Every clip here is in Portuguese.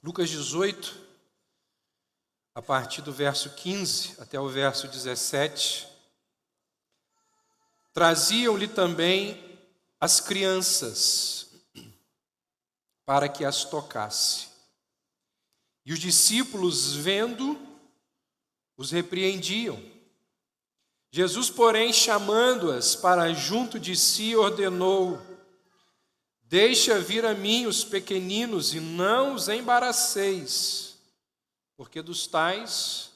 Lucas 18, a partir do verso 15 até o verso 17, traziam-lhe também as crianças, para que as tocasse. E os discípulos, vendo, os repreendiam. Jesus, porém, chamando-as para junto de si, ordenou: deixa vir a mim os pequeninos e não os embaraceis, porque dos tais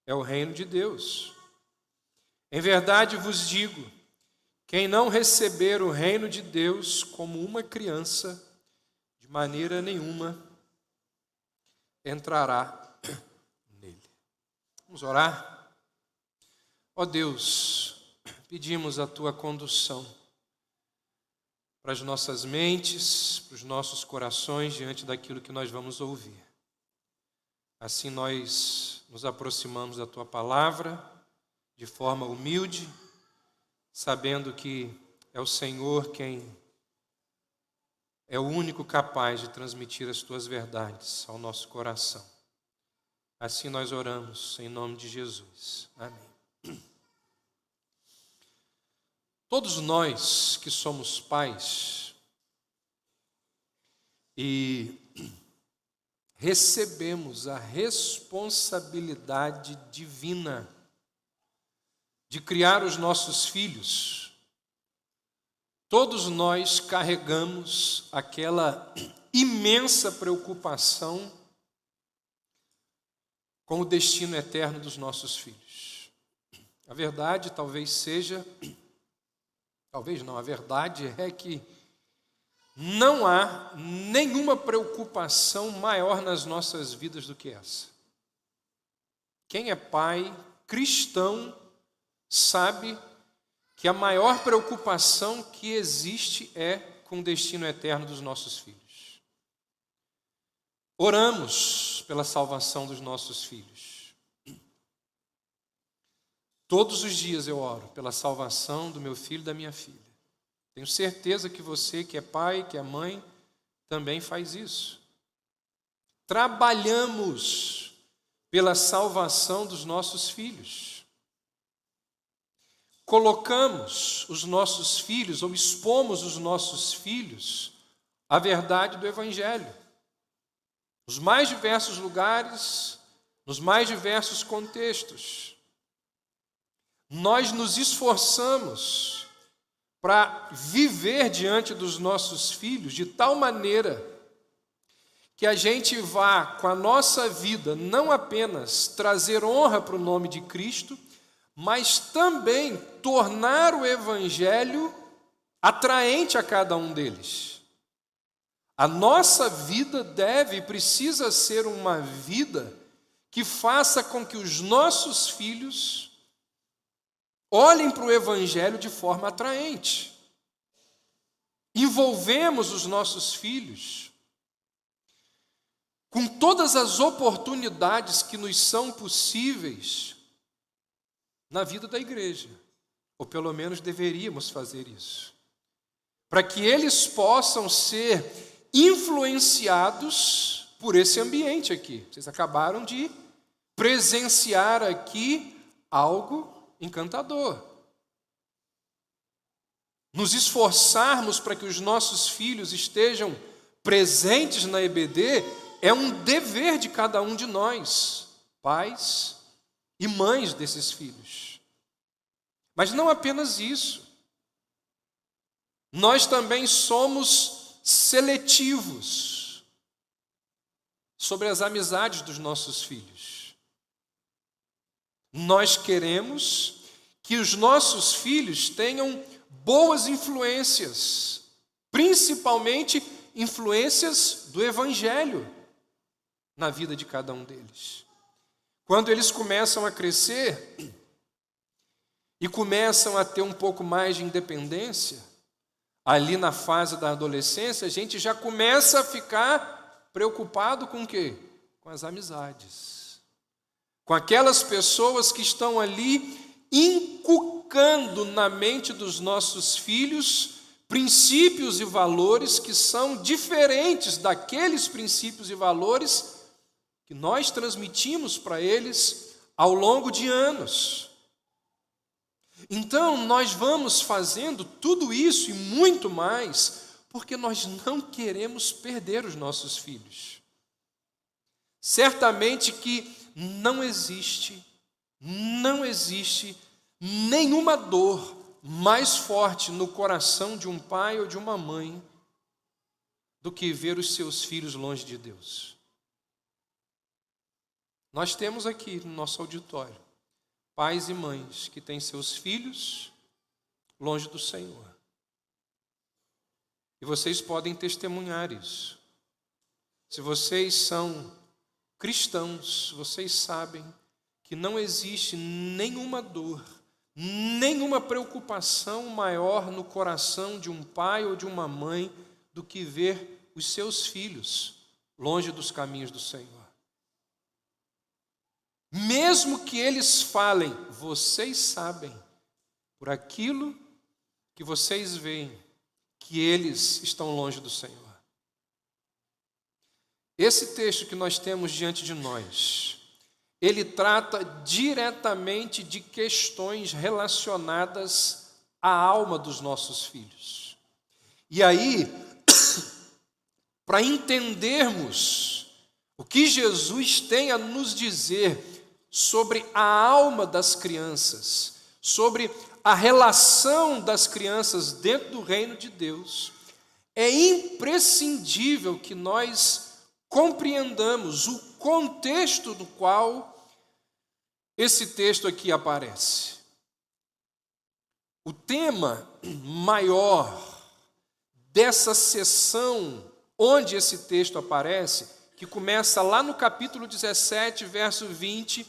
é o reino de Deus. Em verdade vos digo, quem não receber o reino de Deus como uma criança, de maneira nenhuma entrará nele. Vamos orar? Ó Deus, pedimos a Tua condução para as nossas mentes, para os nossos corações, diante daquilo que nós vamos ouvir. Assim nós nos aproximamos da Tua palavra, de forma humilde, sabendo que é o Senhor quem é o único capaz de transmitir as Tuas verdades ao nosso coração. Assim nós oramos, em nome de Jesus. Amém. Todos nós que somos pais e recebemos a responsabilidade divina de criar os nossos filhos, todos nós carregamos aquela imensa preocupação com o destino eterno dos nossos filhos. A verdade a verdade é que não há nenhuma preocupação maior nas nossas vidas do que essa. Quem é pai cristão sabe que a maior preocupação que existe é com o destino eterno dos nossos filhos. Oramos pela salvação dos nossos filhos. Todos os dias eu oro pela salvação do meu filho e da minha filha. Tenho certeza que você, que é pai, que é mãe, também faz isso. Trabalhamos pela salvação dos nossos filhos. Colocamos os nossos filhos, ou expomos os nossos filhos, à verdade do Evangelho. Nos mais diversos lugares, nos mais diversos contextos. Nós nos esforçamos para viver diante dos nossos filhos de tal maneira que a gente vá, com a nossa vida, não apenas trazer honra para o nome de Cristo, mas também tornar o Evangelho atraente a cada um deles. A nossa vida deve e precisa ser uma vida que faça com que os nossos filhos olhem para o Evangelho de forma atraente. Envolvemos os nossos filhos com todas as oportunidades que nos são possíveis na vida da igreja, ou pelo menos deveríamos fazer isso, para que eles possam ser influenciados por esse ambiente aqui. Vocês acabaram de presenciar aqui algo encantador. Nos esforçarmos para que os nossos filhos estejam presentes na EBD é um dever de cada um de nós, pais e mães desses filhos. Mas não apenas isso. Nós também somos seletivos sobre as amizades dos nossos filhos. Nós queremos que os nossos filhos tenham boas influências, principalmente influências do Evangelho na vida de cada um deles. Quando eles começam a crescer e começam a ter um pouco mais de independência, ali na fase da adolescência, a gente já começa a ficar preocupado com o quê? Com as amizades. Com aquelas pessoas que estão ali inculcando na mente dos nossos filhos princípios e valores que são diferentes daqueles princípios e valores que nós transmitimos para eles ao longo de anos. Então, nós vamos fazendo tudo isso e muito mais, porque nós não queremos perder os nossos filhos. Certamente que não existe nenhuma dor mais forte no coração de um pai ou de uma mãe do que ver os seus filhos longe de Deus. Nós temos aqui no nosso auditório pais e mães que têm seus filhos longe do Senhor. E vocês podem testemunhar isso. Se vocês são cristãos, vocês sabem que não existe nenhuma dor, nenhuma preocupação maior no coração de um pai ou de uma mãe do que ver os seus filhos longe dos caminhos do Senhor. Mesmo que eles falem, vocês sabem, por aquilo que vocês veem, que eles estão longe do Senhor. Esse texto que nós temos diante de nós, ele trata diretamente de questões relacionadas à alma dos nossos filhos. E aí, para entendermos o que Jesus tem a nos dizer sobre a alma das crianças, sobre a relação das crianças dentro do reino de Deus, é imprescindível que nós compreendamos o contexto no qual esse texto aqui aparece. O tema maior dessa sessão onde esse texto aparece, que começa lá no capítulo 17, verso 20,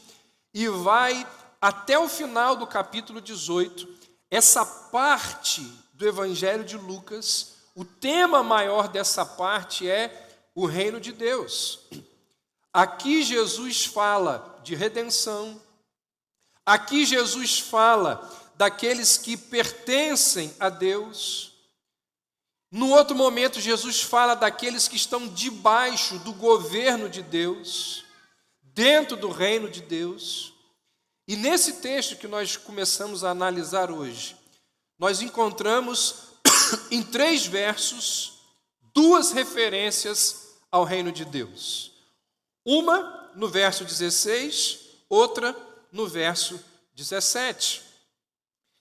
e vai até o final do capítulo 18, essa parte do Evangelho de Lucas, o tema maior dessa parte é o reino de Deus. Aqui Jesus fala de redenção, aqui Jesus fala daqueles que pertencem a Deus. No outro momento, Jesus fala daqueles que estão debaixo do governo de Deus, dentro do reino de Deus. E nesse texto que nós começamos a analisar hoje, nós encontramos em 3 versos 2 referências ao reino de Deus. Uma no verso 16, outra no verso 17.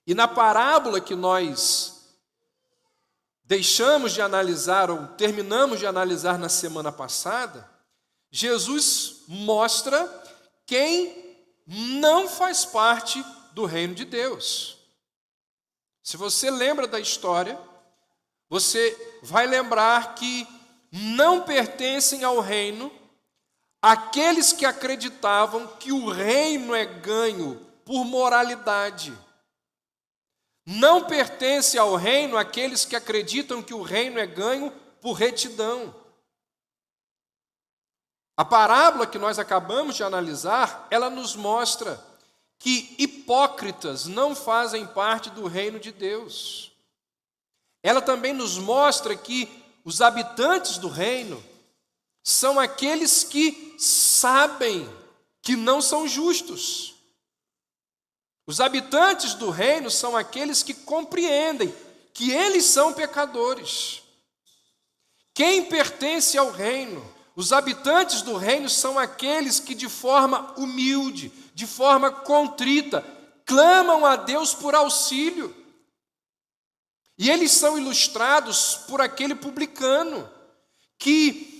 E na parábola que nós deixamos de analisar, ou terminamos de analisar na semana passada, Jesus mostra quem não faz parte do reino de Deus. Se você lembra da história, você vai lembrar que não pertencem ao reino aqueles que acreditavam que o reino é ganho por moralidade. Não pertence ao reino aqueles que acreditam que o reino é ganho por retidão. A parábola que nós acabamos de analisar, ela nos mostra que hipócritas não fazem parte do reino de Deus. Ela também nos mostra que os habitantes do reino são aqueles que sabem que não são justos. Os habitantes do reino são aqueles que compreendem que eles são pecadores. Quem pertence ao reino, os habitantes do reino são aqueles que de forma humilde, de forma contrita, clamam a Deus por auxílio. E eles são ilustrados por aquele publicano que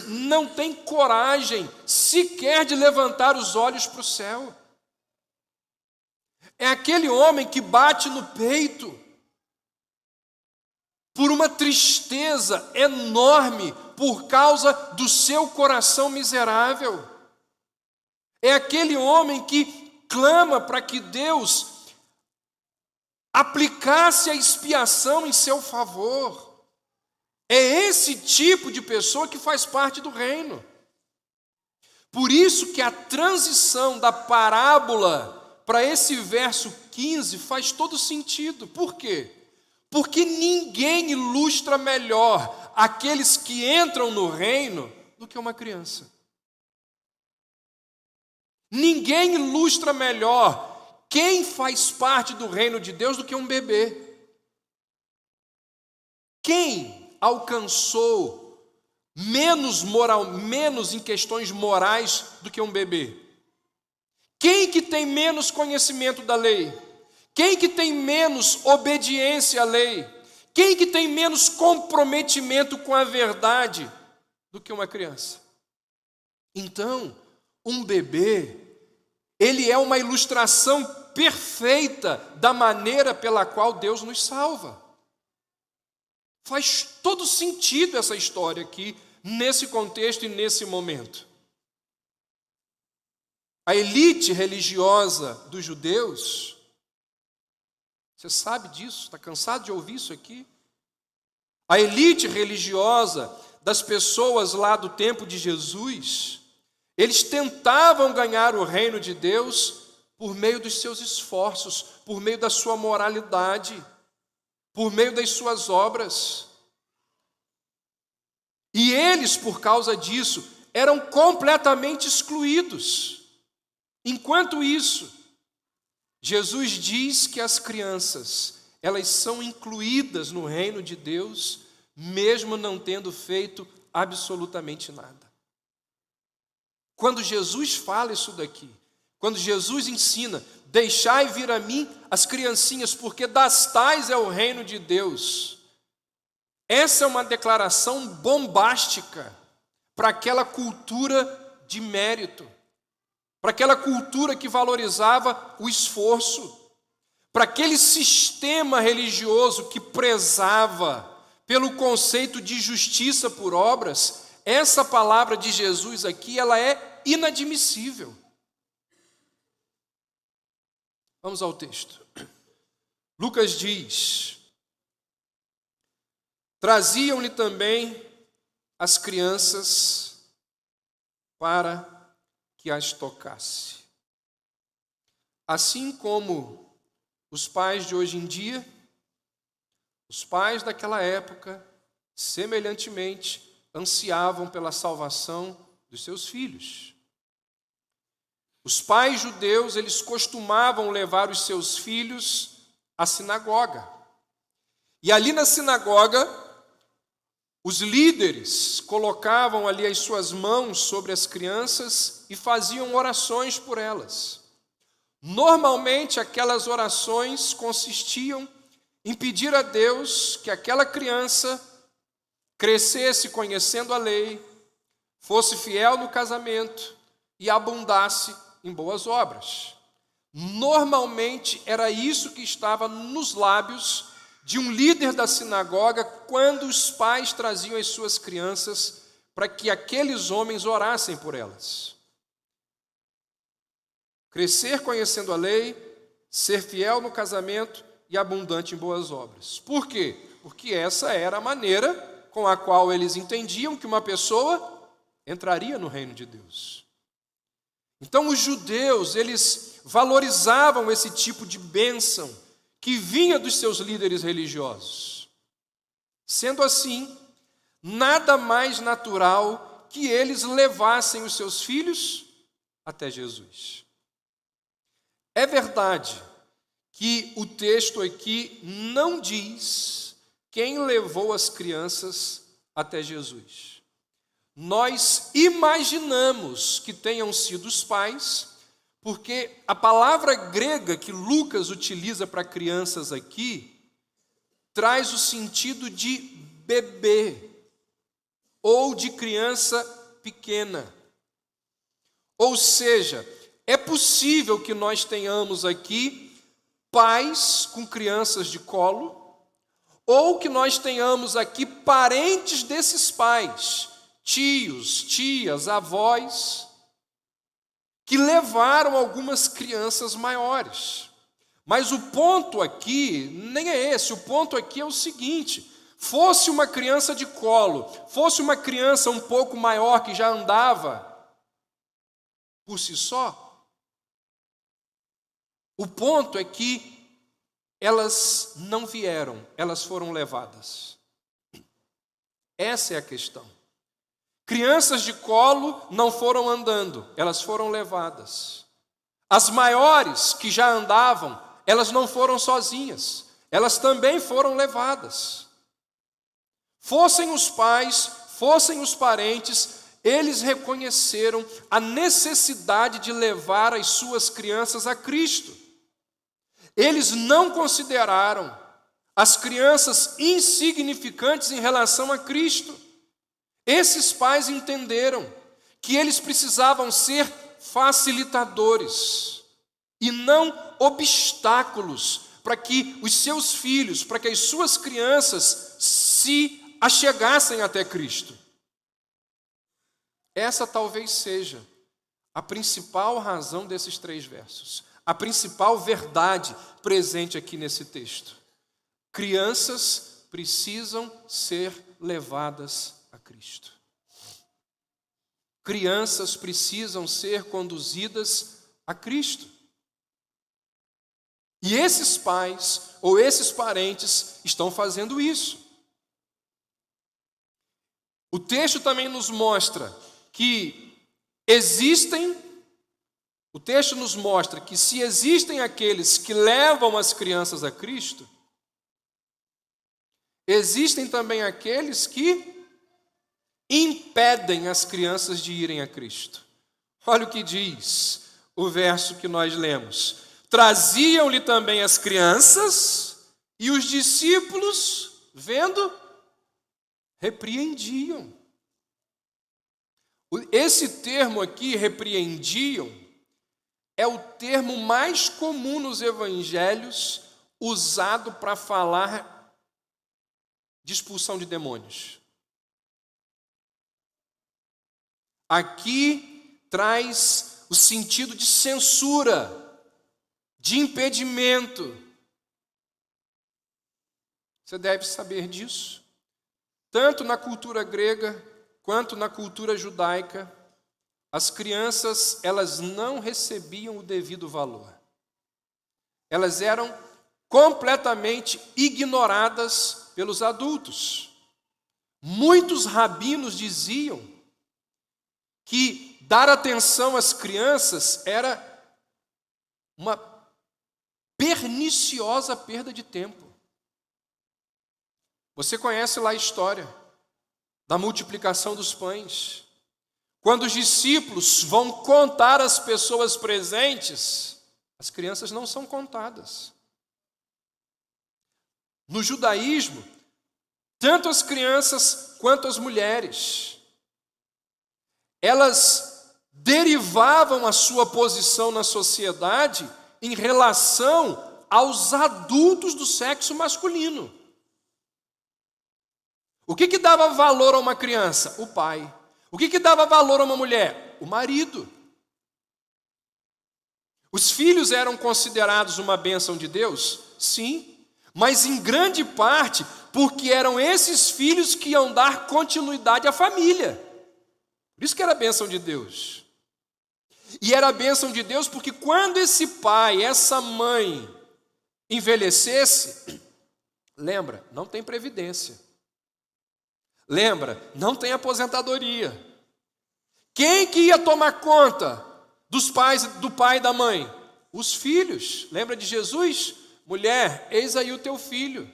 não tem coragem sequer de levantar os olhos para o céu. É aquele homem que bate no peito por uma tristeza enorme por causa do seu coração miserável. É aquele homem que clama para que Deus aplicasse a expiação em seu favor. É esse tipo de pessoa que faz parte do reino. Por isso que a transição da parábola para esse verso 15 faz todo sentido. Por quê? Porque ninguém ilustra melhor aqueles que entram no reino do que uma criança. Ninguém ilustra melhor quem faz parte do reino de Deus do que um bebê. Quem alcançou menos em questões morais do que um bebê? Quem que tem menos conhecimento da lei? Quem que tem menos obediência à lei? Quem que tem menos comprometimento com a verdade do que uma criança? Então, um bebê, ele é uma ilustração perfeita da maneira pela qual Deus nos salva. Faz todo sentido essa história aqui, nesse contexto e nesse momento. A elite religiosa dos judeus, você sabe disso? Está cansado de ouvir isso aqui? A elite religiosa das pessoas lá do tempo de Jesus, eles tentavam ganhar o reino de Deus por meio dos seus esforços, por meio da sua moralidade, por meio das suas obras. E eles, por causa disso, eram completamente excluídos. Enquanto isso, Jesus diz que as crianças, elas são incluídas no reino de Deus, mesmo não tendo feito absolutamente nada. Quando Jesus fala isso daqui, quando Jesus ensina, deixai vir a mim as criancinhas, porque das tais é o reino de Deus. Essa é uma declaração bombástica para aquela cultura de mérito, para aquela cultura que valorizava o esforço, para aquele sistema religioso que prezava pelo conceito de justiça por obras. Essa palavra de Jesus aqui, ela é inadmissível. Vamos ao texto. Lucas diz: traziam-lhe também as crianças para que as tocasse. Assim como os pais de hoje em dia, os pais daquela época, semelhantemente, ansiavam pela salvação dos seus filhos. Os pais judeus, eles costumavam levar os seus filhos à sinagoga. E ali na sinagoga, os líderes colocavam ali as suas mãos sobre as crianças e faziam orações por elas. Normalmente, aquelas orações consistiam em pedir a Deus que aquela criança crescesse conhecendo a lei, fosse fiel no casamento e abundasse em boas obras. Normalmente era isso que estava nos lábios de um líder da sinagoga quando os pais traziam as suas crianças para que aqueles homens orassem por elas. Crescer conhecendo a lei, ser fiel no casamento e abundante em boas obras. Por quê? Porque essa era a maneira com a qual eles entendiam que uma pessoa entraria no reino de Deus. Então os judeus, eles valorizavam esse tipo de bênção que vinha dos seus líderes religiosos. Sendo assim, nada mais natural que eles levassem os seus filhos até Jesus. É verdade que o texto aqui não diz quem levou as crianças até Jesus. Nós imaginamos que tenham sido os pais, porque a palavra grega que Lucas utiliza para crianças aqui traz o sentido de bebê ou de criança pequena. Ou seja, é possível que nós tenhamos aqui pais com crianças de colo, ou que nós tenhamos aqui parentes desses pais, tios, tias, avós, que levaram algumas crianças maiores. Mas o ponto aqui nem é esse, o ponto aqui é o seguinte: fosse uma criança de colo, fosse uma criança um pouco maior que já andava por si só, O ponto é que elas não vieram, elas foram levadas. Essa é a questão. Crianças de colo não foram andando, elas foram levadas. As maiores que já andavam, elas não foram sozinhas, elas também foram levadas. Fossem os pais, fossem os parentes, eles reconheceram a necessidade de levar as suas crianças a Cristo. Eles não consideraram as crianças insignificantes em relação a Cristo. Esses pais entenderam que eles precisavam ser facilitadores e não obstáculos para que os seus filhos, para que as suas crianças se achegassem até Cristo. Essa talvez seja a principal razão desses 3 versos, a principal verdade presente aqui nesse texto. Crianças precisam ser levadas a Cristo. Crianças precisam ser conduzidas a Cristo. E esses pais ou esses parentes estão fazendo isso. O texto também nos mostra que o texto nos mostra que se existem aqueles que levam as crianças a Cristo, existem também aqueles que impedem as crianças de irem a Cristo. Olha o que diz o verso que nós lemos. Traziam-lhe também as crianças e os discípulos, vendo, repreendiam. Esse termo aqui, repreendiam, é o termo mais comum nos evangelhos usado para falar de expulsão de demônios. Aqui traz o sentido de censura, de impedimento. Você deve saber disso. Tanto na cultura grega quanto na cultura judaica, as crianças, elas não recebiam o devido valor. Elas eram completamente ignoradas pelos adultos. Muitos rabinos diziam que dar atenção às crianças era uma perniciosa perda de tempo. Você conhece lá a história da multiplicação dos pães. Quando os discípulos vão contar às pessoas presentes, as crianças não são contadas. No judaísmo, tanto as crianças quanto as mulheres, elas derivavam a sua posição na sociedade em relação aos adultos do sexo masculino. O que dava valor a uma criança? O pai. O que dava valor a uma mulher? O marido. Os filhos eram considerados uma bênção de Deus? Sim, mas em grande parte porque eram esses filhos que iam dar continuidade à família. Por isso que era a bênção de Deus. E era a bênção de Deus porque quando esse pai, essa mãe envelhecesse, lembra, não tem previdência. Lembra, não tem aposentadoria. Quem que ia tomar conta dos pais, do pai e da mãe? Os filhos. Lembra de Jesus? Mulher, eis aí o teu filho.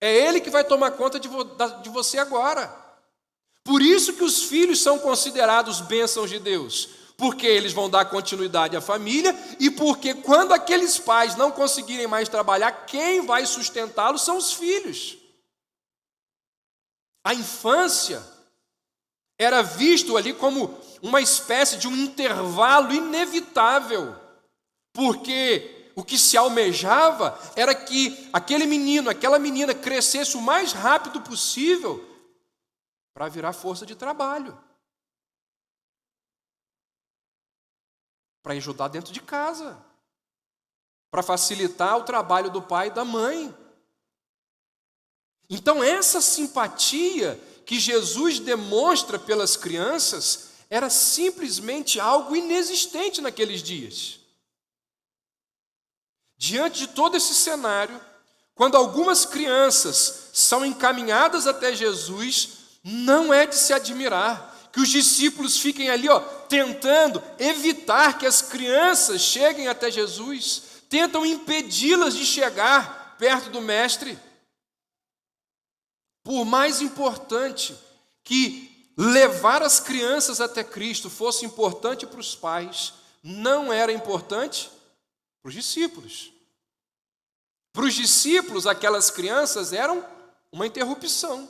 É ele que vai tomar conta de você agora. Por isso que os filhos são considerados bênçãos de Deus. Porque eles vão dar continuidade à família e porque quando aqueles pais não conseguirem mais trabalhar, quem vai sustentá-los são os filhos. A infância era visto ali como uma espécie de um intervalo inevitável, porque o que se almejava era que aquele menino, aquela menina crescesse o mais rápido possível para virar força de trabalho, para ajudar dentro de casa, para facilitar o trabalho do pai e da mãe. Então, essa simpatia que Jesus demonstra pelas crianças era simplesmente algo inexistente naqueles dias. Diante de todo esse cenário, quando algumas crianças são encaminhadas até Jesus, não é de se admirar que os discípulos fiquem ali, tentando evitar que as crianças cheguem até Jesus, tentam impedi-las de chegar perto do Mestre. Por mais importante que levar as crianças até Cristo fosse importante para os pais, não era importante para os discípulos. Para os discípulos, aquelas crianças eram uma interrupção.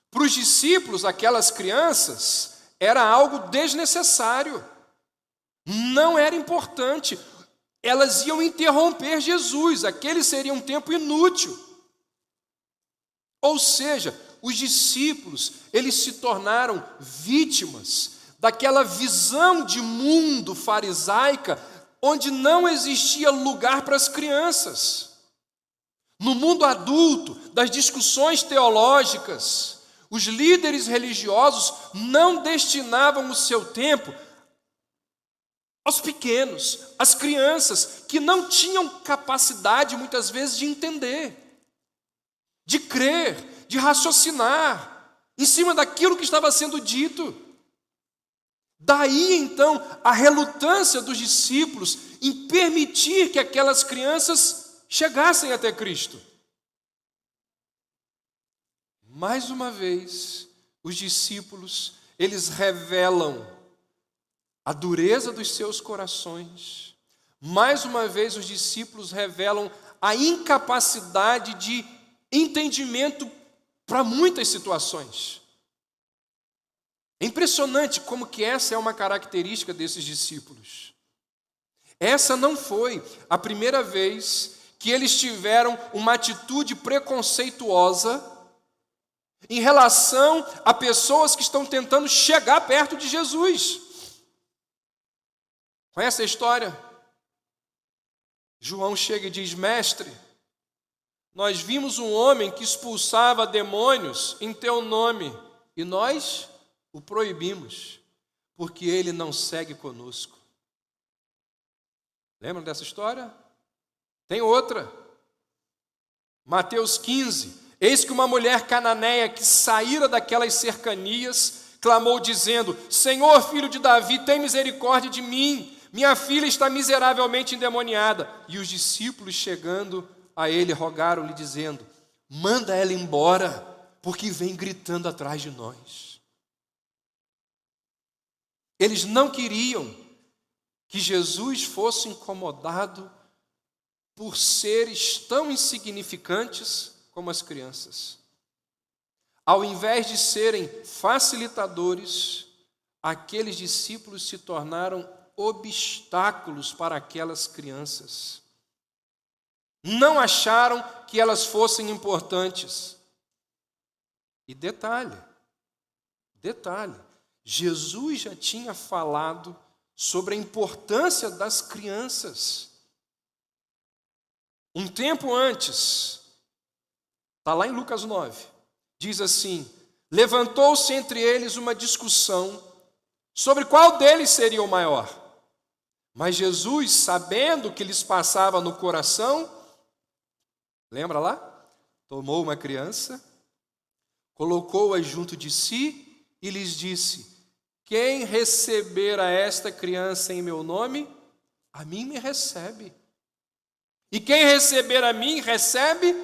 Para os discípulos, aquelas crianças era algo desnecessário. Não era importante. Elas iam interromper Jesus. Aquele seria um tempo inútil. Ou seja, os discípulos, eles se tornaram vítimas daquela visão de mundo farisaica, onde não existia lugar para as crianças. No mundo adulto, das discussões teológicas, os líderes religiosos não destinavam o seu tempo aos pequenos, às crianças, que não tinham capacidade, muitas vezes, de entender, de crer, de raciocinar, em cima daquilo que estava sendo dito. Daí, então, a relutância dos discípulos em permitir que aquelas crianças chegassem até Cristo. Mais uma vez, os discípulos, eles revelam a dureza dos seus corações. Mais uma vez, os discípulos revelam a incapacidade de entendimento para muitas situações. É impressionante como que essa é uma característica desses discípulos. Essa não foi a primeira vez que eles tiveram uma atitude preconceituosa em relação a pessoas que estão tentando chegar perto de Jesus. Conhece a história? João chega e diz: Mestre, nós vimos um homem que expulsava demônios em teu nome, e nós o proibimos, porque ele não segue conosco. Lembram dessa história? Tem outra. Mateus 15. Eis que uma mulher cananeia que saíra daquelas cercanias, clamou dizendo: Senhor, filho de Davi, tem misericórdia de mim. Minha filha está miseravelmente endemoniada. E os discípulos, chegando a ele, rogaram-lhe, dizendo: manda ela embora, porque vem gritando atrás de nós. Eles não queriam que Jesus fosse incomodado por seres tão insignificantes como as crianças. Ao invés de serem facilitadores, aqueles discípulos se tornaram obstáculos para aquelas crianças. Não acharam que elas fossem importantes. E detalhe, Jesus já tinha falado sobre a importância das crianças. Um tempo antes, está lá em Lucas 9, diz assim: levantou-se entre eles uma discussão sobre qual deles seria o maior. Mas Jesus, sabendo o que lhes passava no coração, lembra lá? Tomou uma criança, colocou-a junto de si e lhes disse: quem receber a esta criança em meu nome, a mim me recebe. E quem receber a mim, recebe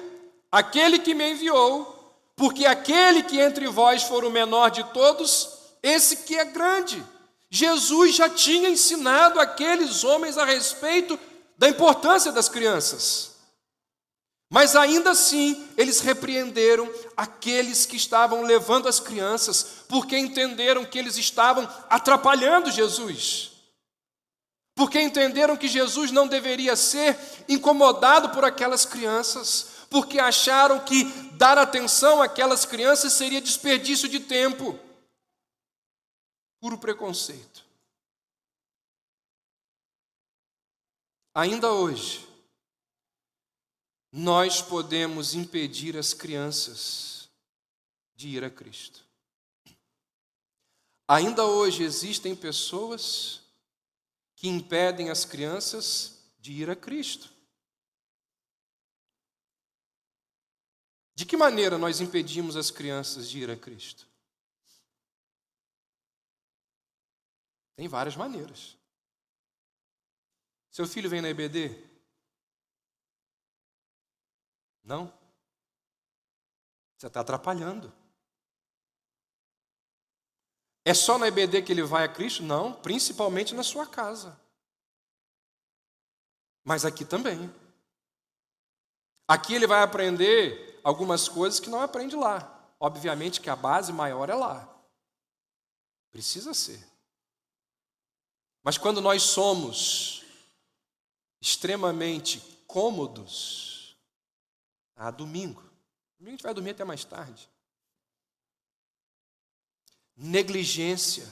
aquele que me enviou. Porque aquele que entre vós for o menor de todos, esse que é grande. Jesus já tinha ensinado aqueles homens a respeito da importância das crianças. Mas ainda assim, eles repreenderam aqueles que estavam levando as crianças, porque entenderam que eles estavam atrapalhando Jesus. Porque entenderam que Jesus não deveria ser incomodado por aquelas crianças, porque acharam que dar atenção àquelas crianças seria desperdício de tempo. Puro preconceito. Ainda hoje, nós podemos impedir as crianças de ir a Cristo. Ainda hoje existem pessoas que impedem as crianças de ir a Cristo. De que maneira nós impedimos as crianças de ir a Cristo? Tem várias maneiras. Seu filho vem na EBD? Não? Você está atrapalhando. É só na EBD que ele vai a Cristo? Não, principalmente na sua casa. Mas aqui também. Aqui ele vai aprender algumas coisas que não aprende lá. Obviamente que a base maior é lá. Precisa ser. Mas quando nós somos extremamente cômodos, domingo. Domingo a gente vai dormir até mais tarde. Negligência.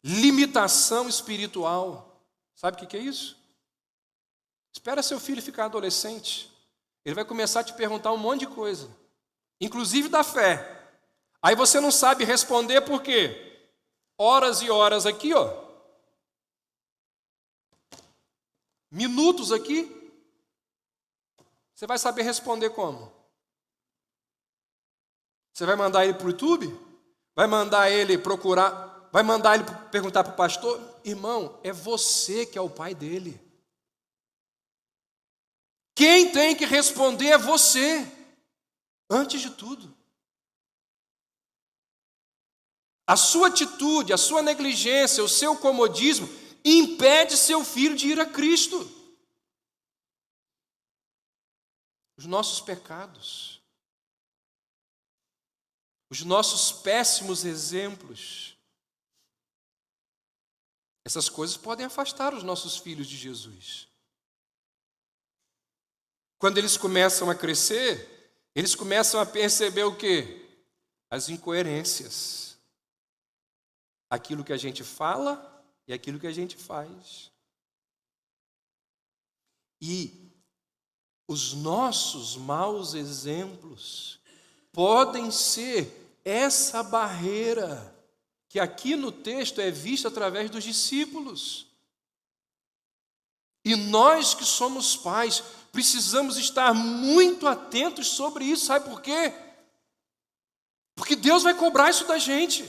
Limitação espiritual. Sabe o que é isso? Espera seu filho ficar adolescente. Ele vai começar a te perguntar um monte de coisa, inclusive da fé. Aí você não sabe responder por quê? Horas e horas aqui, ó. Minutos aqui. Você vai saber responder como? Você vai mandar ele para o YouTube? Vai mandar ele procurar? Vai mandar ele perguntar para o pastor? Irmão, é você que é o pai dele. Quem tem que responder é você, antes de tudo. A sua atitude, a sua negligência, o seu comodismo impede seu filho de ir a Cristo. Os nossos pecados, os nossos péssimos exemplos, essas coisas podem afastar os nossos filhos de Jesus. Quando eles começam a crescer, eles começam a perceber o quê? As incoerências. Aquilo que a gente fala e aquilo que a gente faz. E os nossos maus exemplos podem ser essa barreira que aqui no texto é vista através dos discípulos. E nós que somos pais, precisamos estar muito atentos sobre isso. Sabe por quê? Porque Deus vai cobrar isso da gente.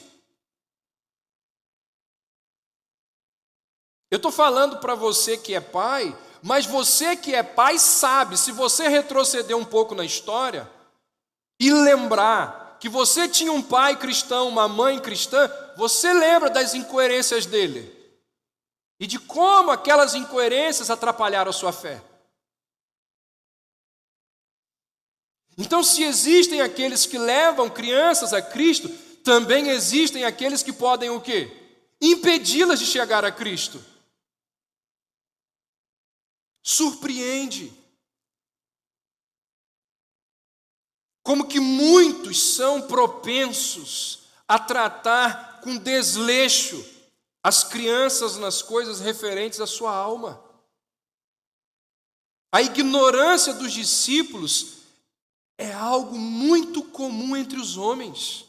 Eu estou falando para você que é pai, mas você que é pai sabe, se você retroceder um pouco na história e lembrar que você tinha um pai cristão, uma mãe cristã, você lembra das incoerências dele e de como aquelas incoerências atrapalharam a sua fé. Então, se existem aqueles que levam crianças a Cristo, também existem aqueles que podem o quê? Impedi-las de chegar a Cristo. Surpreende. Como que muitos são propensos a tratar com desleixo as crianças nas coisas referentes à sua alma. A ignorância dos discípulos é algo muito comum entre os homens.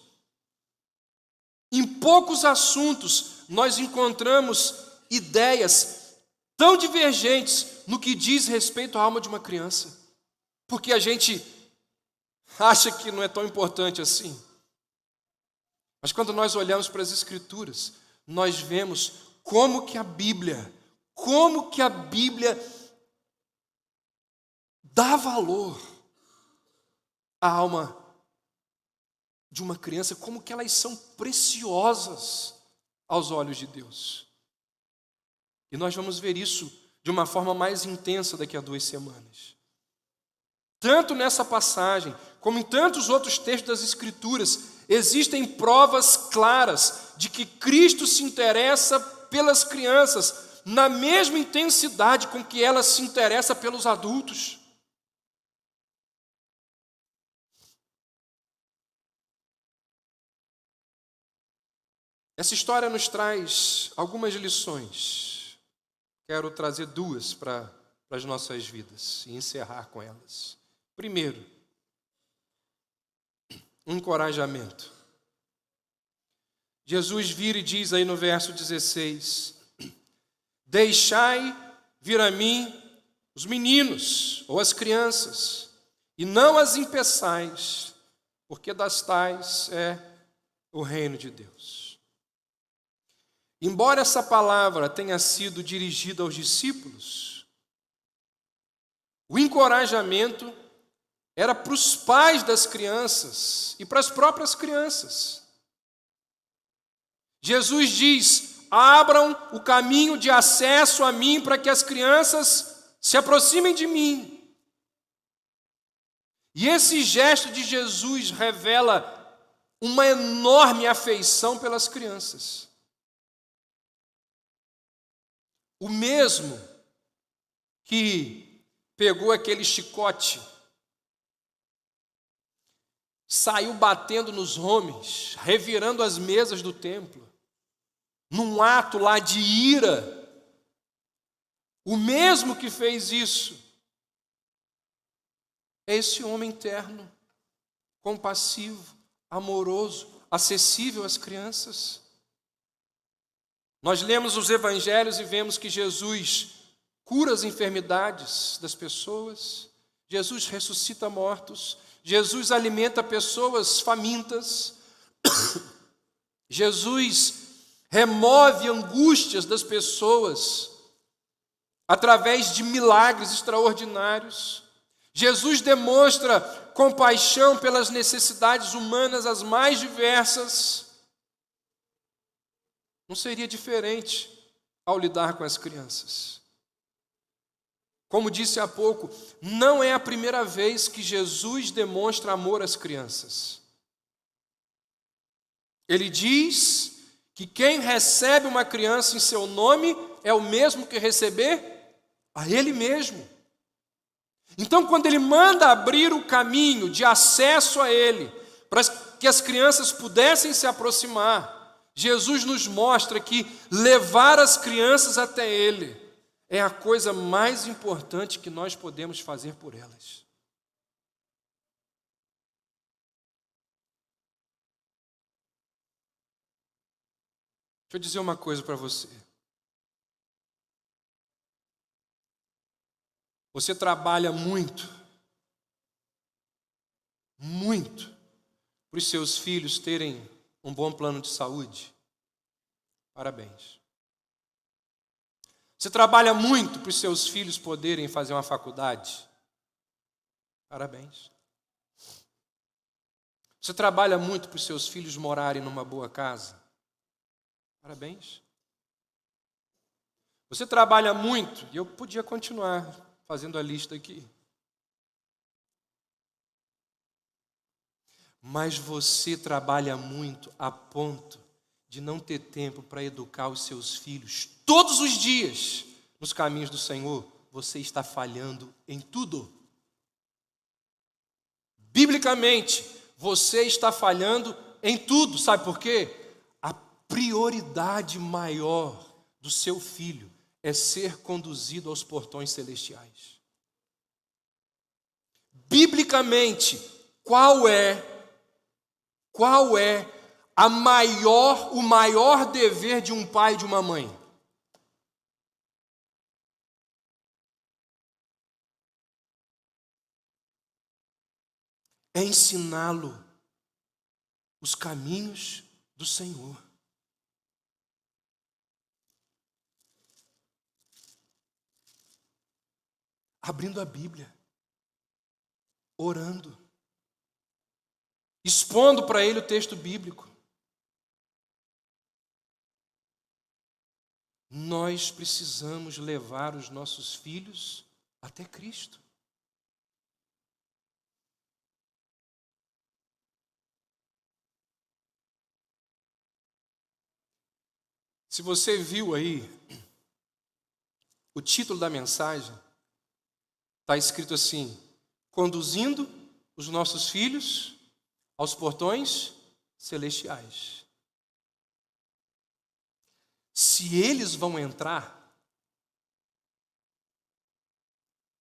Em poucos assuntos nós encontramos ideias tão divergentes no que diz respeito à alma de uma criança, porque a gente acha que não é tão importante assim. Mas quando nós olhamos para as Escrituras, nós vemos como que a Bíblia dá valor à alma de uma criança, como que elas são preciosas aos olhos de Deus. E nós vamos ver isso de uma forma mais intensa daqui a 2 semanas. Tanto nessa passagem, como em tantos outros textos das Escrituras, existem provas claras de que Cristo se interessa pelas crianças na mesma intensidade com que ela se interessa pelos adultos. Essa história nos traz algumas lições. Quero trazer 2 para as nossas vidas e encerrar com elas. Primeiro, um encorajamento. Jesus vira e diz aí no verso 16: deixai vir a mim os meninos ou as crianças, e não as impeçais, porque das tais é o reino de Deus. Embora essa palavra tenha sido dirigida aos discípulos, o encorajamento era para os pais das crianças e para as próprias crianças. Jesus diz: abram o caminho de acesso a mim para que as crianças se aproximem de mim. E esse gesto de Jesus revela uma enorme afeição pelas crianças. O mesmo que pegou aquele chicote, saiu batendo nos homens, revirando as mesas do templo, num ato lá de ira, o mesmo que fez isso, é esse homem terno, compassivo, amoroso, acessível às crianças. Nós lemos os evangelhos e vemos que Jesus cura as enfermidades das pessoas, Jesus ressuscita mortos, Jesus alimenta pessoas famintas, Jesus remove angústias das pessoas através de milagres extraordinários. Jesus demonstra compaixão pelas necessidades humanas as mais diversas. Não seria diferente ao lidar com as crianças. Como disse há pouco, não é a primeira vez que Jesus demonstra amor às crianças. Ele diz que quem recebe uma criança em seu nome é o mesmo que receber a Ele mesmo. Então, quando Ele manda abrir o caminho de acesso a Ele, para que as crianças pudessem se aproximar, Jesus nos mostra que levar as crianças até Ele é a coisa mais importante que nós podemos fazer por elas. Deixa eu dizer uma coisa para você. Você trabalha muito, para os seus filhos terem um bom plano de saúde? Parabéns. Você trabalha muito para os seus filhos poderem fazer uma faculdade? Parabéns. Você trabalha muito para os seus filhos morarem numa boa casa? Parabéns. Você trabalha muito, e eu podia continuar fazendo a lista aqui. Mas você trabalha muito a ponto de não ter tempo para educar os seus filhos todos os dias nos caminhos do Senhor. Você está falhando em tudo. Biblicamente, você está falhando em tudo. Sabe por quê? A prioridade maior do seu filho é ser conduzido aos portões celestiais. Biblicamente, qual é o maior dever de um pai e de uma mãe? É ensiná-lo os caminhos do Senhor. Abrindo a Bíblia, orando, expondo para ele o texto bíblico. Nós precisamos levar os nossos filhos até Cristo. Se você viu aí, o título da mensagem está escrito assim: conduzindo os nossos filhos aos portões celestiais. Se eles vão entrar,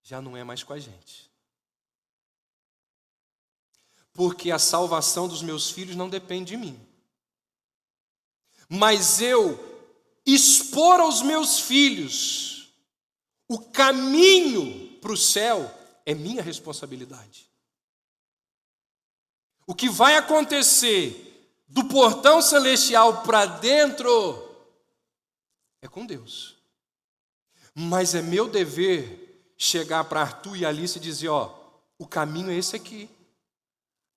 já não é mais com a gente. Porque a salvação dos meus filhos não depende de mim. Mas eu expor aos meus filhos O caminho para o céu é minha responsabilidade. O que vai acontecer do portão celestial para dentro é com Deus. Mas é meu dever chegar para Arthur e Alice e dizer, o caminho é esse aqui.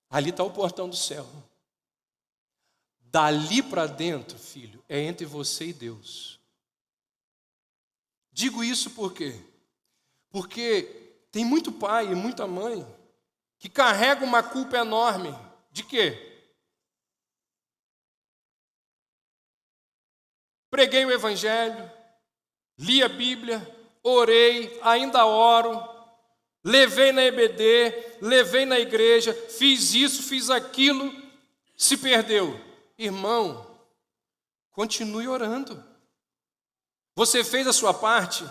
Ali está o portão do céu. Dali para dentro, filho, é entre você e Deus. Digo isso por quê? Porque tem muito pai e muita mãe que carrega uma culpa enorme. De quê? Preguei o Evangelho, li a Bíblia, orei, ainda oro, levei na EBD, levei na igreja, fiz isso, fiz aquilo, se perdeu. Irmão, continue orando. Você fez a sua parte?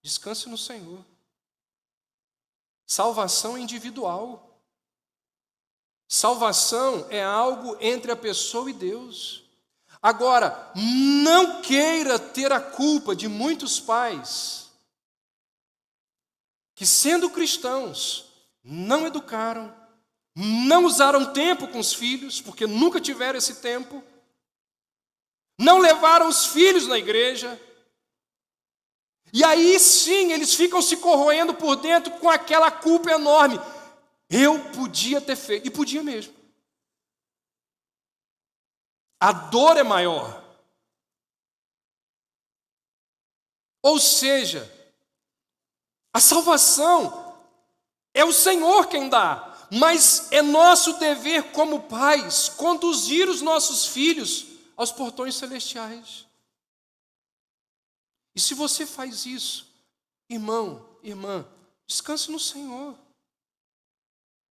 Descanse no Senhor. Salvação é individual. Salvação é algo entre a pessoa e Deus. Agora, não queira ter a culpa de muitos pais que, sendo cristãos, não educaram, não usaram tempo com os filhos, porque nunca tiveram esse tempo, não levaram os filhos na igreja, e aí sim eles ficam se corroendo por dentro com aquela culpa enorme. Eu podia ter feito, e podia mesmo. A dor é maior. Ou seja, a salvação é o Senhor quem dá, mas é nosso dever como pais conduzir os nossos filhos aos portões celestiais. E se você faz isso, irmão, irmã, descanse no Senhor.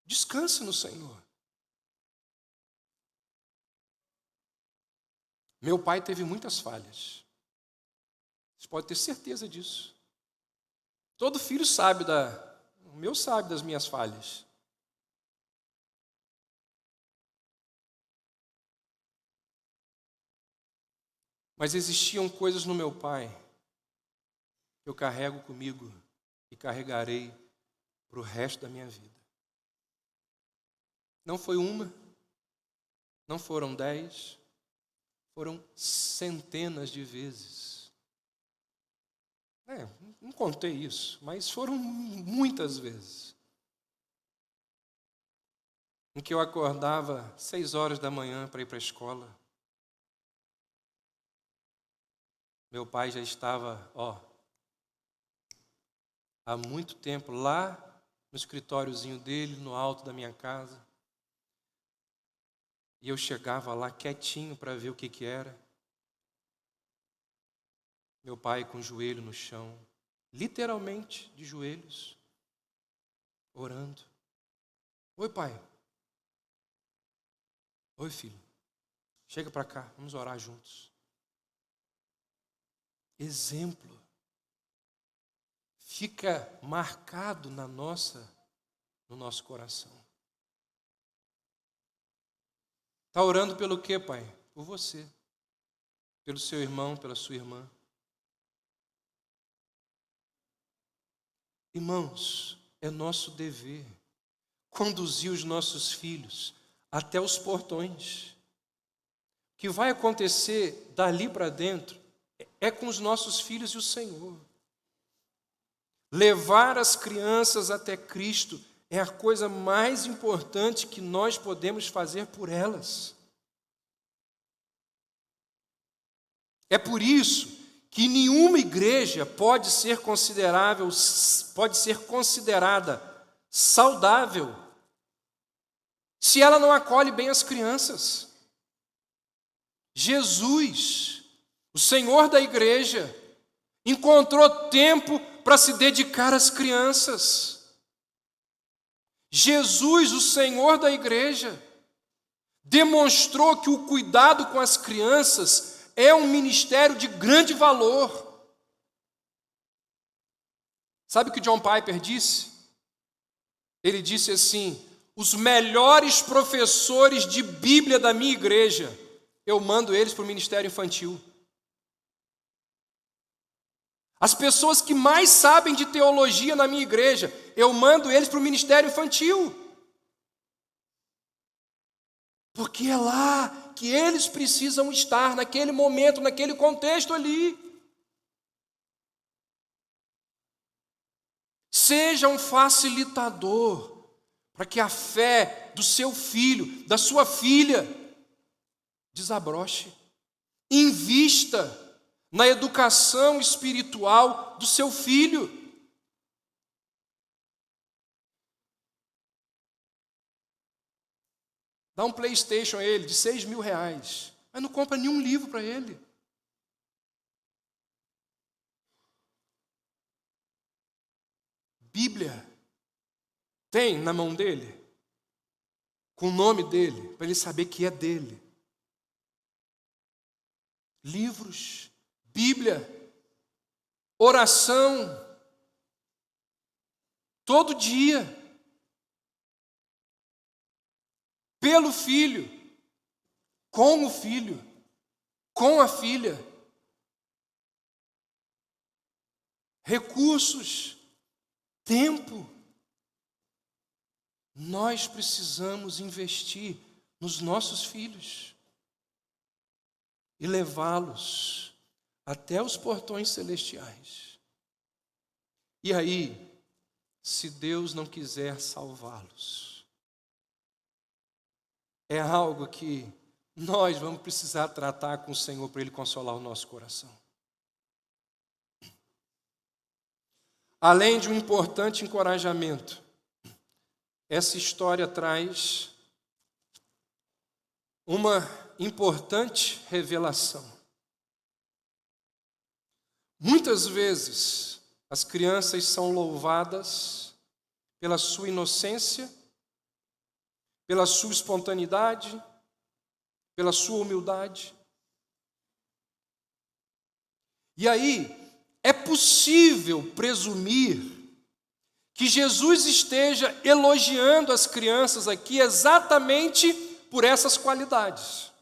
Descanse no Senhor. Meu pai teve muitas falhas. Você pode ter certeza disso. Todo filho sabe o meu sabe das minhas falhas. Mas existiam coisas no meu pai que eu carrego comigo e carregarei para o resto da minha vida. Não foi uma, não foram 10, foram centenas de vezes. Não contei isso, mas foram muitas vezes. Em que eu acordava 6 horas da manhã para ir para a escola. Meu pai já estava, há muito tempo lá no escritóriozinho dele, no alto da minha casa. E eu chegava lá quietinho para ver o que era. Meu pai com o joelho no chão, literalmente de joelhos, orando. Oi, pai. Oi, filho. Chega para cá, vamos orar juntos. Exemplo. Fica marcado no nosso coração. Está orando pelo quê, pai? Por você. Pelo seu irmão, pela sua irmã. Irmãos, é nosso dever conduzir os nossos filhos até os portões. O que vai acontecer dali para dentro é com os nossos filhos e o Senhor. Levar as crianças até Cristo é a coisa mais importante que nós podemos fazer por elas. É por isso que nenhuma igreja pode ser considerada saudável se ela não acolhe bem as crianças. Jesus, o Senhor da igreja, encontrou tempo para se dedicar às crianças. Jesus, o Senhor da igreja, demonstrou que o cuidado com as crianças é um ministério de grande valor. Sabe o que John Piper disse? Ele disse assim: os melhores professores de Bíblia da minha igreja, eu mando eles para o ministério infantil. As pessoas que mais sabem de teologia na minha igreja, eu mando eles para o ministério infantil. Porque é lá que eles precisam estar, naquele momento, naquele contexto ali. Seja um facilitador para que a fé do seu filho, da sua filha, desabroche. Invista na educação espiritual do seu filho. Dá um PlayStation a ele de R$6.000, mas não compra nenhum livro para ele. Bíblia tem na mão dele, com o nome dele, para ele saber que é dele. Livros, Bíblia, oração, todo dia, pelo filho, com o filho, com a filha. Recursos, tempo. Nós precisamos investir nos nossos filhos e levá-los até os portões celestiais. E aí, se Deus não quiser salvá-los, é algo que nós vamos precisar tratar com o Senhor para Ele consolar o nosso coração. Além de um importante encorajamento, essa história traz uma importante revelação. Muitas vezes, as crianças são louvadas pela sua inocência, pela sua espontaneidade, pela sua humildade. E aí, é possível presumir que Jesus esteja elogiando as crianças aqui exatamente por essas qualidades.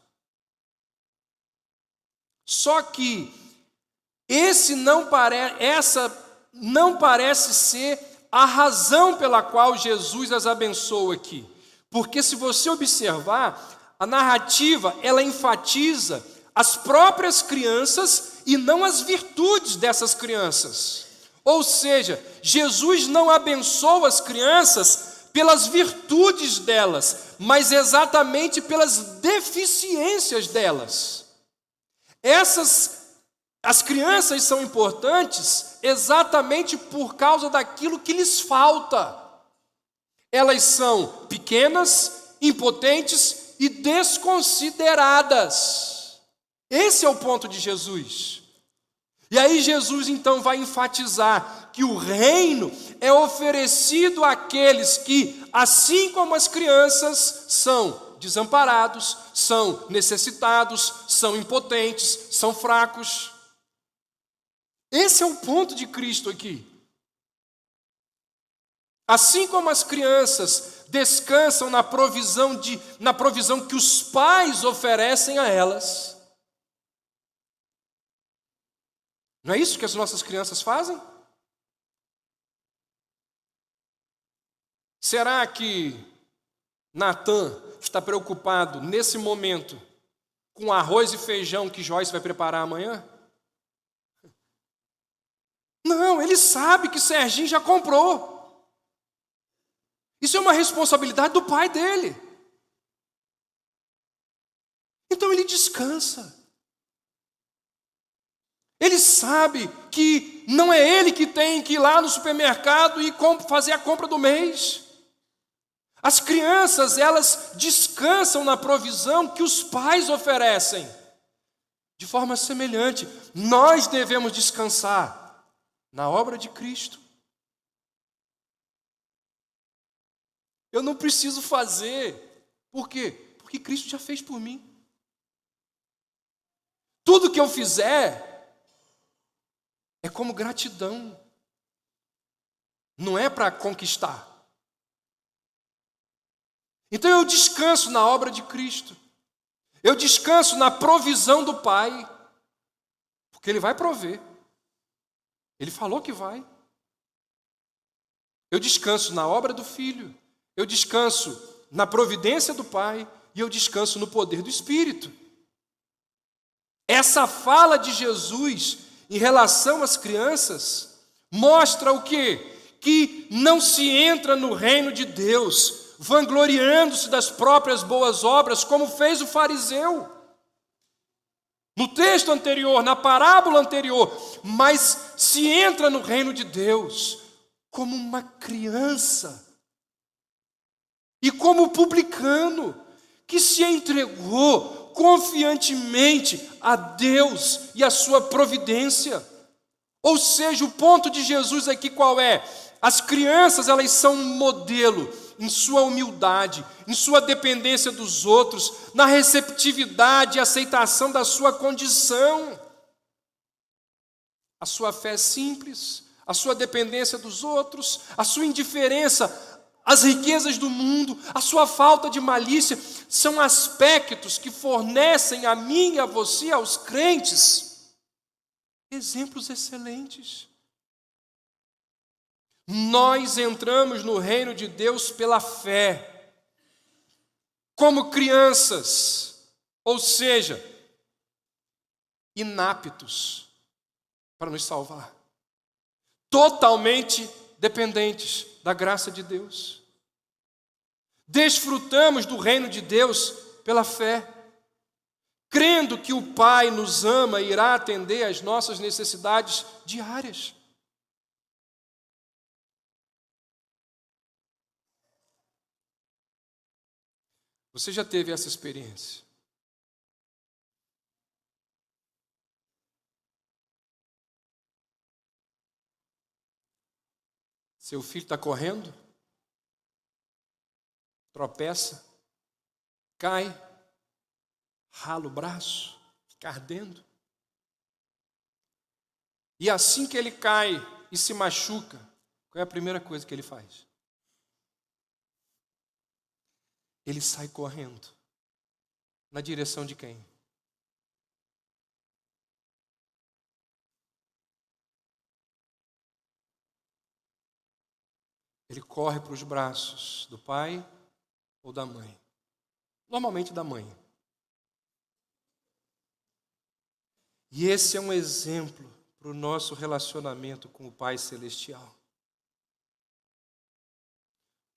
Só que essa não parece ser a razão pela qual Jesus as abençoa aqui. Porque se você observar, a narrativa, ela enfatiza as próprias crianças e não as virtudes dessas crianças. Ou seja, Jesus não abençoa as crianças pelas virtudes delas, mas exatamente pelas deficiências delas. As crianças são importantes exatamente por causa daquilo que lhes falta. Elas são pequenas, impotentes e desconsideradas. Esse é o ponto de Jesus. E aí Jesus então vai enfatizar que o reino é oferecido àqueles que, assim como as crianças, são desamparados, são necessitados, são impotentes, são fracos. Esse é o ponto de Cristo aqui. Assim como as crianças descansam na provisão que os pais oferecem a elas. Não é isso que as nossas crianças fazem? Será que Natan está preocupado nesse momento com arroz e feijão que Joyce vai preparar amanhã? Não, ele sabe que Serginho já comprou. Isso é uma responsabilidade do pai dele. Então ele descansa. Ele sabe que não é ele que tem que ir lá no supermercado e fazer a compra do mês. As crianças, elas descansam na provisão que os pais oferecem. De forma semelhante, nós devemos descansar na obra de Cristo. Eu não preciso fazer. Por quê? Porque Cristo já fez por mim. Tudo que eu fizer é como gratidão. Não é para conquistar. Então eu descanso na obra de Cristo. Eu descanso na provisão do Pai. Porque Ele vai prover. Ele falou que vai. Eu descanso na obra do Filho, eu descanso na providência do Pai e eu descanso no poder do Espírito. Essa fala de Jesus em relação às crianças mostra o quê? Que não se entra no reino de Deus vangloriando-se das próprias boas obras, como fez o fariseu no texto anterior, na parábola anterior, mas se entra no reino de Deus como uma criança e como publicano que se entregou confiantemente a Deus e a sua providência. Ou seja, o ponto de Jesus aqui qual é? As crianças, elas são um modelo em sua humildade, em sua dependência dos outros, na receptividade e aceitação da sua condição. A sua fé é simples, a sua dependência dos outros, a sua indiferença às riquezas do mundo, a sua falta de malícia, são aspectos que fornecem a mim e a você, aos crentes, exemplos excelentes. Nós entramos no reino de Deus pela fé, como crianças, ou seja, inaptos para nos salvar, totalmente dependentes da graça de Deus. Desfrutamos do reino de Deus pela fé, crendo que o Pai nos ama e irá atender às nossas necessidades diárias. Você já teve essa experiência? Seu filho está correndo, tropeça, cai, rala o braço, fica ardendo. E assim que ele cai e se machuca, qual é a primeira coisa que ele faz? Ele sai correndo. Na direção de quem? Ele corre para os braços do pai ou da mãe. Normalmente da mãe. E esse é um exemplo para o nosso relacionamento com o Pai Celestial.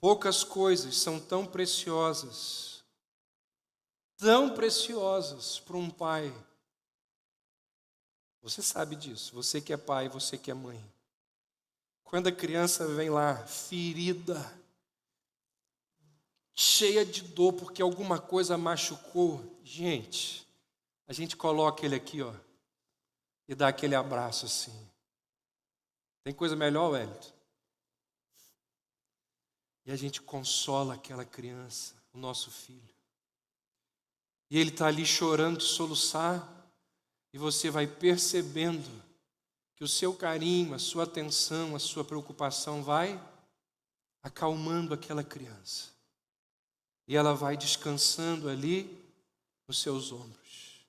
Poucas coisas são tão preciosas para um pai. Você sabe disso, você que é pai, você que é mãe. Quando a criança vem lá, ferida, cheia de dor porque alguma coisa machucou, a gente coloca ele aqui, ó, e dá aquele abraço assim. Tem coisa melhor, Wellington? E a gente consola aquela criança, o nosso filho. E ele está ali chorando de soluçar, e você vai percebendo que o seu carinho, a sua atenção, a sua preocupação vai acalmando aquela criança. E ela vai descansando ali nos seus ombros.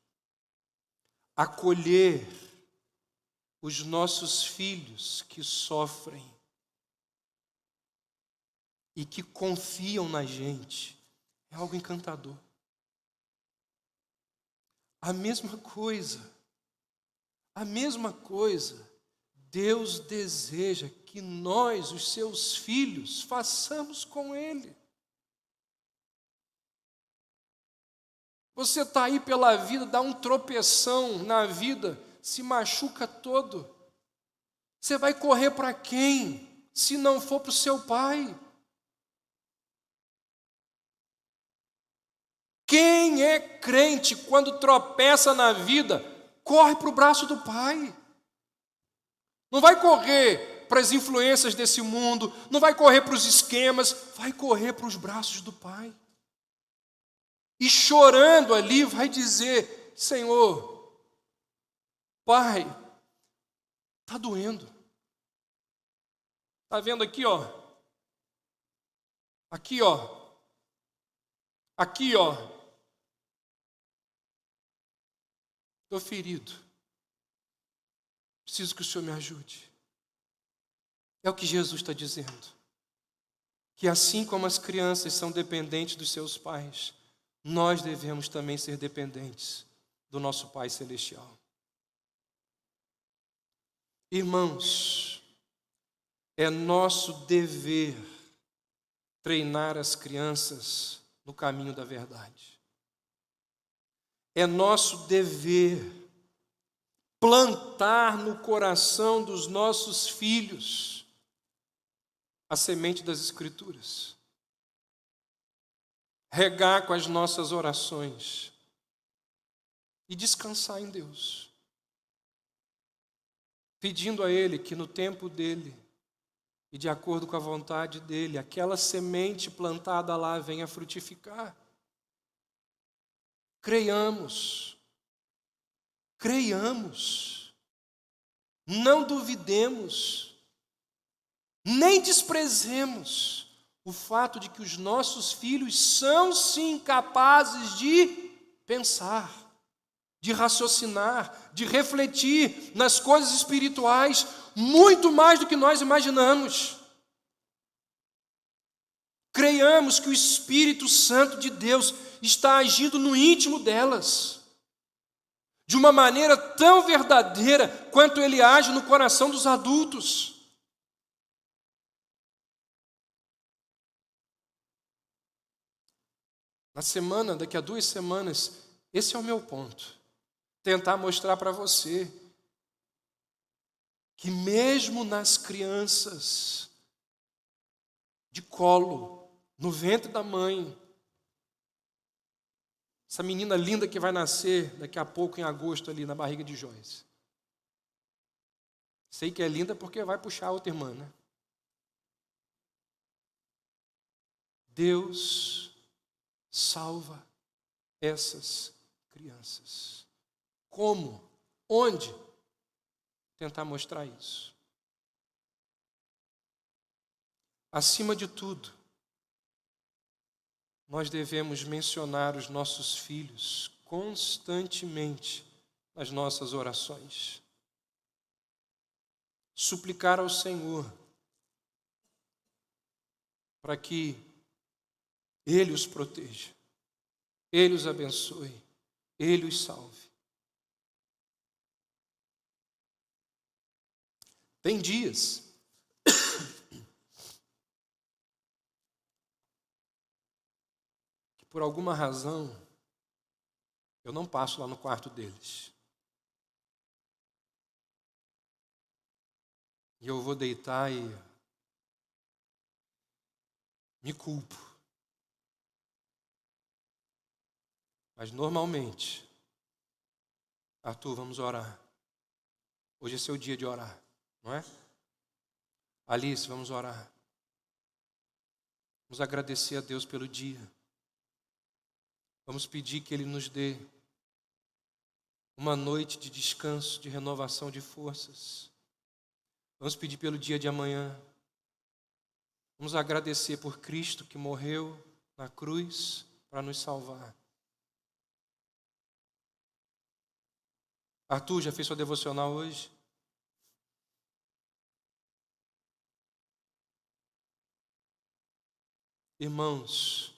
Acolher os nossos filhos que sofrem e que confiam na gente é algo encantador. A mesma coisa, Deus deseja que nós, os seus filhos, façamos com Ele. Você está aí pela vida, dá um tropeção na vida, se machuca todo. Você vai correr para quem, se não for para o seu pai? Quem é crente, quando tropeça na vida, corre para o braço do Pai. Não vai correr para as influências desse mundo, não vai correr para os esquemas, vai correr para os braços do Pai. E chorando ali, vai dizer: Senhor, Pai, está doendo. Está vendo aqui, ó? Aqui, ó. Aqui, ó. Estou ferido. Preciso que o Senhor me ajude. É o que Jesus está dizendo. Que assim como as crianças são dependentes dos seus pais, nós devemos também ser dependentes do nosso Pai Celestial. Irmãos, é nosso dever treinar as crianças no caminho da verdade. É nosso dever plantar no coração dos nossos filhos a semente das Escrituras. Regar com as nossas orações e descansar em Deus. Pedindo a Ele que no tempo dEle e de acordo com a vontade dEle, aquela semente plantada lá venha frutificar. Creiamos, não duvidemos, nem desprezemos o fato de que os nossos filhos são sim capazes de pensar, de raciocinar, de refletir nas coisas espirituais, muito mais do que nós imaginamos. Creiamos que o Espírito Santo de Deus está agindo no íntimo delas, de uma maneira tão verdadeira quanto Ele age no coração dos adultos. Daqui a 2 semanas, esse é o meu ponto. Tentar mostrar para você que mesmo nas crianças de colo, no ventre da mãe, essa menina linda que vai nascer daqui a pouco em agosto ali na barriga de Joyce. Sei que é linda porque vai puxar outra irmã, né? Deus salva essas crianças. Como? Onde? Tentar mostrar isso. Acima de tudo, nós devemos mencionar os nossos filhos constantemente nas nossas orações. Suplicar ao Senhor para que Ele os proteja, Ele os abençoe, Ele os salve. Tem dias que por alguma razão eu não passo lá no quarto deles. E eu vou deitar e me culpo. Mas normalmente, Arthur, vamos orar. Hoje é seu dia de orar, não é? Alice, vamos orar. Vamos agradecer a Deus pelo dia. Vamos pedir que Ele nos dê uma noite de descanso, de renovação de forças. Vamos pedir pelo dia de amanhã. Vamos agradecer por Cristo que morreu na cruz para nos salvar. Arthur, já fez sua devocional hoje? Irmãos,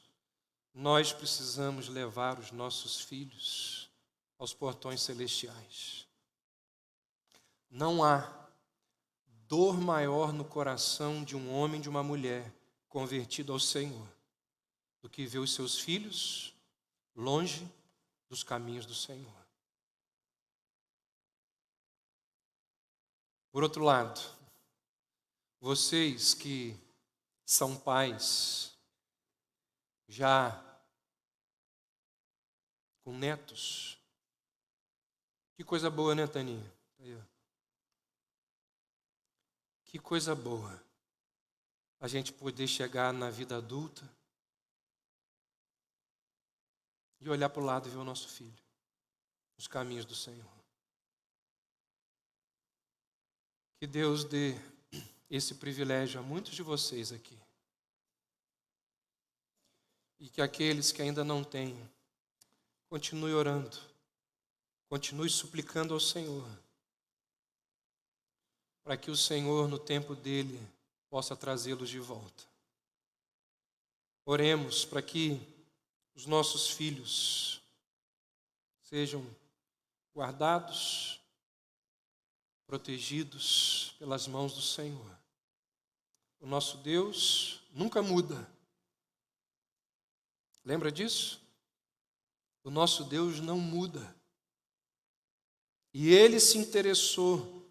nós precisamos levar os nossos filhos aos portões celestiais. Não há dor maior no coração de um homem e de uma mulher convertido ao Senhor do que ver os seus filhos longe dos caminhos do Senhor. Por outro lado, vocês que são pais já com netos, que coisa boa, né, Taninha? Aí, ó. Que coisa boa a gente poder chegar na vida adulta e olhar para o lado e ver o nosso filho nos caminhos do Senhor. Que Deus dê esse privilégio a muitos de vocês aqui. E que aqueles que ainda não têm, continue orando, continue suplicando ao Senhor, para que o Senhor, no tempo dele, possa trazê-los de volta. Oremos para que os nossos filhos sejam guardados, protegidos pelas mãos do Senhor. O nosso Deus nunca muda. Lembra disso? O nosso Deus não muda. E Ele se interessou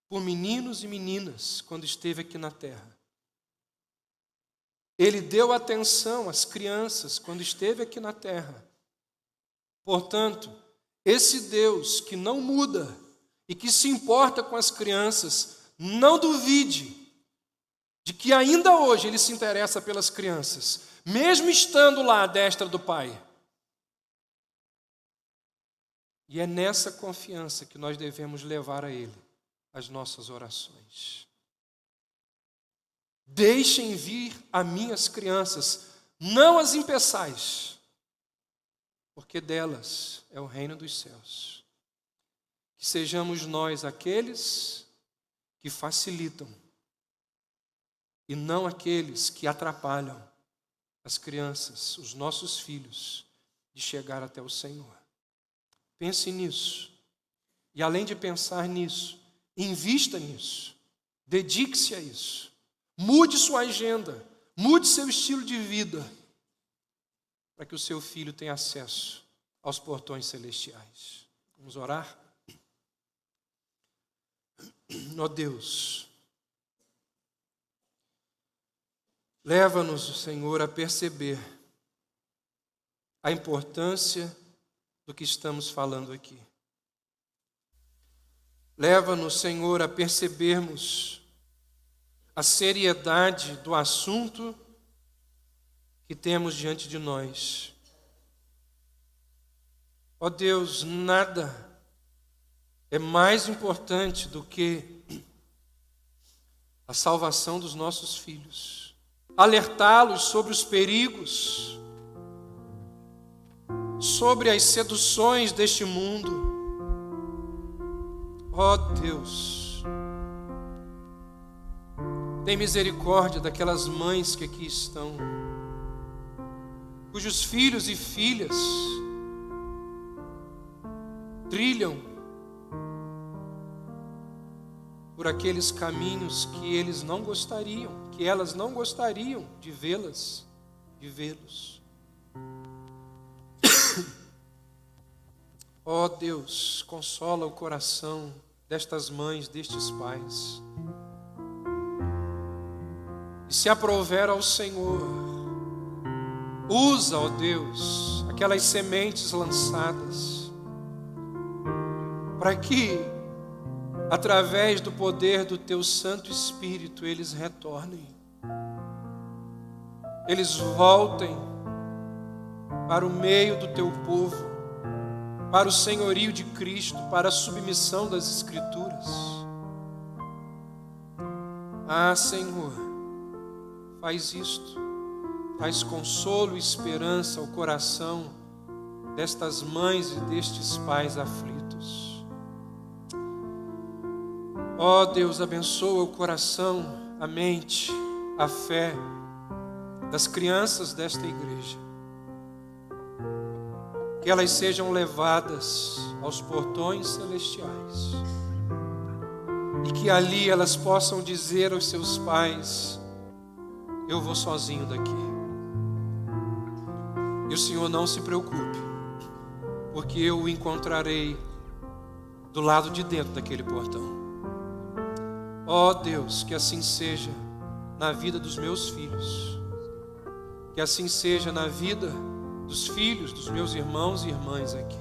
por meninos e meninas quando esteve aqui na terra. Ele deu atenção às crianças quando esteve aqui na terra. Portanto, esse Deus que não muda e que se importa com as crianças, não duvide de que ainda hoje Ele se interessa pelas crianças, mesmo estando lá à destra do Pai. E é nessa confiança que nós devemos levar a Ele as nossas orações. Deixem vir a mim as crianças, não as impeçais, porque delas é o reino dos céus. Que sejamos nós aqueles que facilitam e não aqueles que atrapalham as crianças, os nossos filhos, de chegar até o Senhor. Pense nisso. E além de pensar nisso, invista nisso. Dedique-se a isso. Mude sua agenda. Mude seu estilo de vida, para que o seu filho tenha acesso aos portões celestiais. Vamos orar? Ó Deus, leva-nos, Senhor, a perceber a importância do que estamos falando aqui. Leva-nos, Senhor, a percebermos a seriedade do assunto que temos diante de nós. Ó Deus, nada é mais importante do que a salvação dos nossos filhos. Alertá-los sobre os perigos, sobre as seduções deste mundo. Ó Deus, tem misericórdia daquelas mães que aqui estão, cujos filhos e filhas trilham por aqueles caminhos que eles não gostariam, que elas não gostariam de vê-los. Ó Deus, consola o coração destas mães, destes pais. E se aprouver ao Senhor, usa, ó Deus, aquelas sementes lançadas, para que, através do poder do Teu Santo Espírito, eles retornem. Eles voltem para o meio do Teu povo, para o senhorio de Cristo, para a submissão das Escrituras. Ah, Senhor, faz isto, traz consolo e esperança ao coração destas mães e destes pais aflitos. Ó Deus, abençoa o coração, a mente, a fé das crianças desta igreja. Que elas sejam levadas aos portões celestiais. E que ali elas possam dizer aos seus pais: eu vou sozinho daqui. E o Senhor não se preocupe, porque eu o encontrarei do lado de dentro daquele portão. Ó Deus, que assim seja na vida dos meus filhos, que assim seja na vida dos filhos dos meus irmãos e irmãs aqui.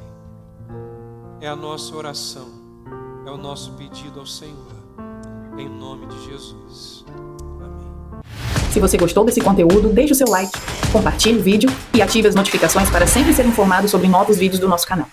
É a nossa oração, é o nosso pedido ao Senhor, em nome de Jesus. Amém. Se você gostou desse conteúdo, deixe o seu like, compartilhe o vídeo e ative as notificações para sempre ser informado sobre novos vídeos do nosso canal.